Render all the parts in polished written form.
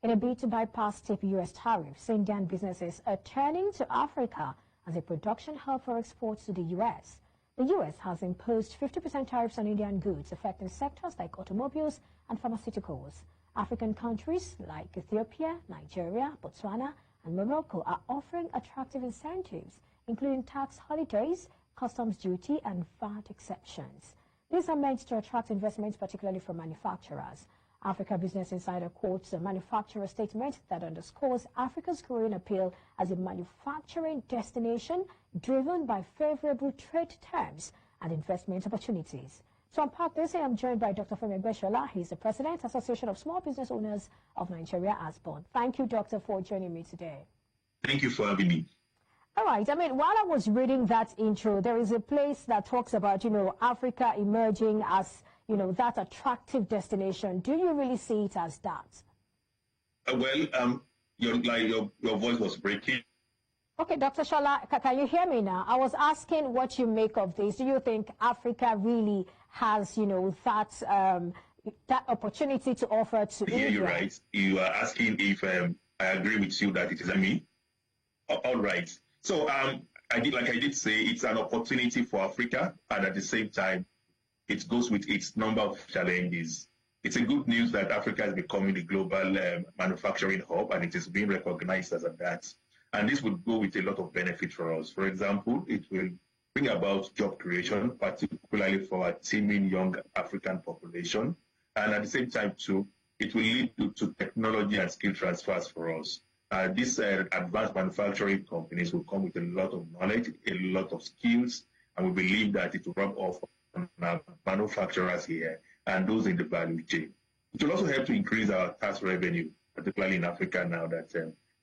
In a bid to bypass steep U.S. tariffs, Indian businesses are turning to Africa as a production hub for exports to the U.S. The U.S. has imposed 50% tariffs on Indian goods, affecting sectors like automobiles and pharmaceuticals. African countries like Ethiopia, Nigeria, Botswana, and Morocco are offering attractive incentives, including tax holidays, customs duty, and VAT exceptions. These are meant to attract investments, particularly from manufacturers. Africa Business Insider quotes a manufacturer statement that underscores Africa's growing appeal as a manufacturing destination driven by favorable trade terms and investment opportunities. To unpack this, I am joined by Dr. Femi Beshola. He's the President, Association of Small Business Owners of Nigeria, ASBON. Thank you, Doctor, for joining me today. Thank you for having me. All right. I mean, while I was reading that intro, there is a place that talks about, Africa emerging as, that attractive destination. Do you really see it as that? Your voice was breaking. Okay, Dr. Shola, can you hear me now? I was asking what you make of this. Do you think Africa really has, that opportunity to offer to India? Yeah, you're right. You are asking if I agree with you that it is a me. All right. So I did say, it's an opportunity for Africa, and at the same time, it goes with its number of challenges. It's a good news that Africa is becoming a global manufacturing hub, and it is being recognized as that. And this would go with a lot of benefit for us. For example, it will bring about job creation, particularly for our teeming young African population. And at the same time, too, it will lead to technology and skill transfers for us. These advanced manufacturing companies will come with a lot of knowledge, a lot of skills, and we believe that it will rub off on our manufacturers here and those in the value chain. It will also help to increase our tax revenue, particularly in Africa now that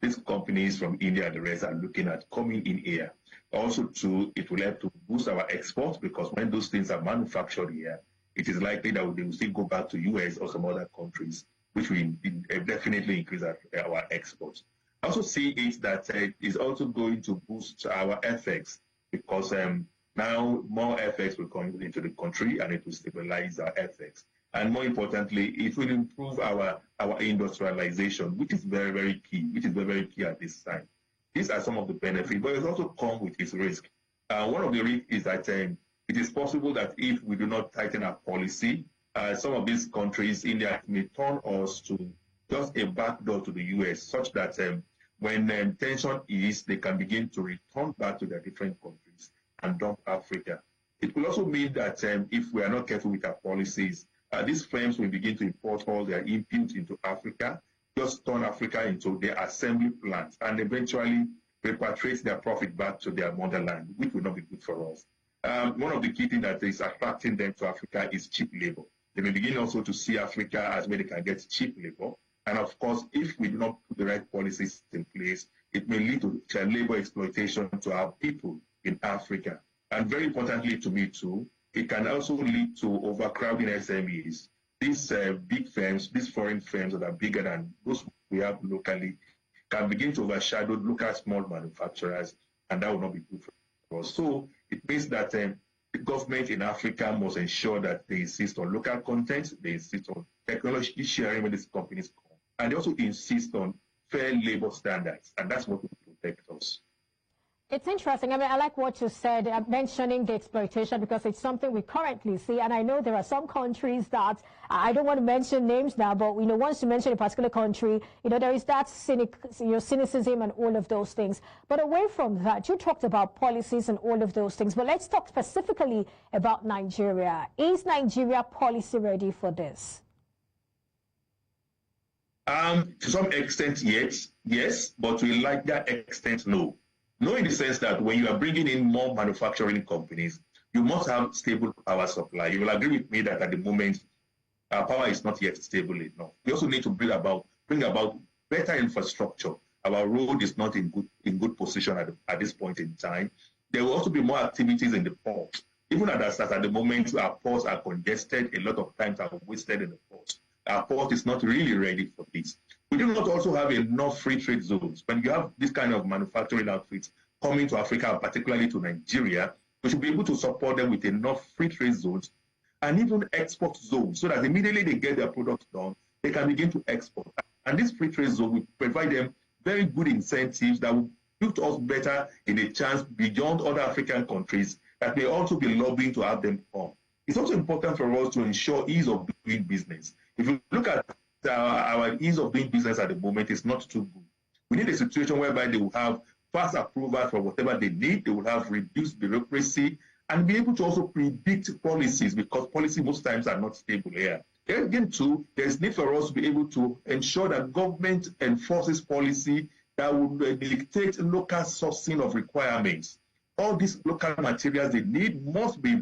these companies from India and the rest are looking at coming in here. Also, too, it will help to boost our exports, because when those things are manufactured here, it is likely that they will still go back to US or some other countries, which will definitely increase our exports. I also see it that it is also going to boost our FX, because now more FX will come into the country and it will stabilize our FX. And more importantly, it will improve our industrialization, which is very, very key, at this time. These are some of the benefits, but it also comes with its risk. One of the risks is that it is possible that if we do not tighten our policy, some of these countries, India, may turn us to just a backdoor to the US, such that when tension is, they can begin to return back to their different countries and dump Africa. It will also mean that if we are not careful with our policies, these firms will begin to import all their inputs into Africa, just turn Africa into their assembly plants, and eventually repatriate their profit back to their motherland, which will not be good for us. One of the key things that is attracting them to Africa is cheap labor. They may begin also to see Africa as where they can get cheap labor. And of course, if we do not put the right policies in place, it may lead to child labor exploitation to our people in Africa. And very importantly to me too, it can also lead to overcrowding SMEs. These big firms, these foreign firms that are bigger than those we have locally, can begin to overshadow local small manufacturers, and that will not be good for us. So it means that the government in Africa must ensure that they insist on local content, they insist on technology sharing when these companies come, and they also insist on fair labor standards, and that's what will protect us. It's interesting. I mean, I like what you said, mentioning the exploitation, because it's something we currently see. And I know there are some countries that, I don't want to mention names now, but, once you mention a particular country, there is that cynicism and all of those things. But away from that, you talked about policies and all of those things. But let's talk specifically about Nigeria. Is Nigeria policy ready for this? To some extent, yes, but to a larger extent, no. No, in the sense that when you are bringing in more manufacturing companies, you must have stable power supply. You will agree with me that at the moment, our power is not yet stable enough. We also need to bring about better infrastructure. Our road is not in good position at this point in time. There will also be more activities in the ports. Even at the moment, our ports are congested. A lot of times are wasted in the ports. Our port is not really ready for this. We do not also have enough free trade zones. When you have this kind of manufacturing outfits coming to Africa, particularly to Nigeria, we should be able to support them with enough free trade zones and even export zones, so that immediately they get their products done, they can begin to export. And this free trade zone will provide them very good incentives that will put us better in a chance beyond other African countries that may also be lobbying to have them come. It's also important for us to ensure ease of doing business. If you look at our ease of doing business at the moment, it's not too good. We need a situation whereby they will have fast approval for whatever they need. They will have reduced bureaucracy and be able to also predict policies, because policy most times are not stable here. Again, too, there's need for us to be able to ensure that government enforces policy that would dictate local sourcing of requirements. All these local materials they need must be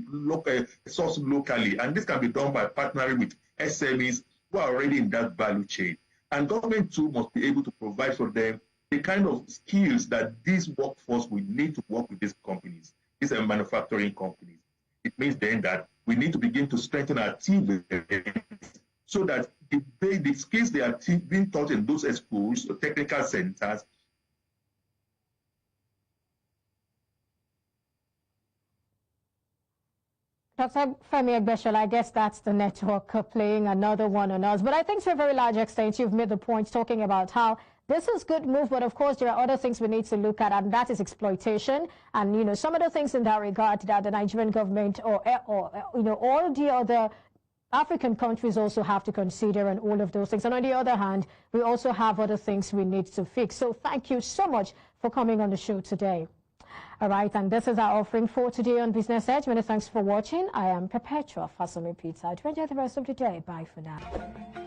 sourced locally, and this can be done by partnering with SMEs who are already in that value chain. And government too must be able to provide for them the kind of skills that this workforce will need to work with these companies, these manufacturing companies. It means then that we need to begin to strengthen our team so that the skills they are being taught in those schools or technical centers. Dr. Femi Egbeshel, I guess that's the network playing another one on us. But I think to a very large extent, you've made the point talking about how this is good move, but of course there are other things we need to look at, and that is exploitation. And, you know, some of the things in that regard that the Nigerian government or you know, all the other African countries also have to consider, and all of those things. And on the other hand, we also have other things we need to fix. So thank you so much for coming on the show today. All right, and this is our offering for today on Business Edge. Many thanks for watching. I am Perpetua Fasoli Peter. To enjoy the rest of the day. Bye for now.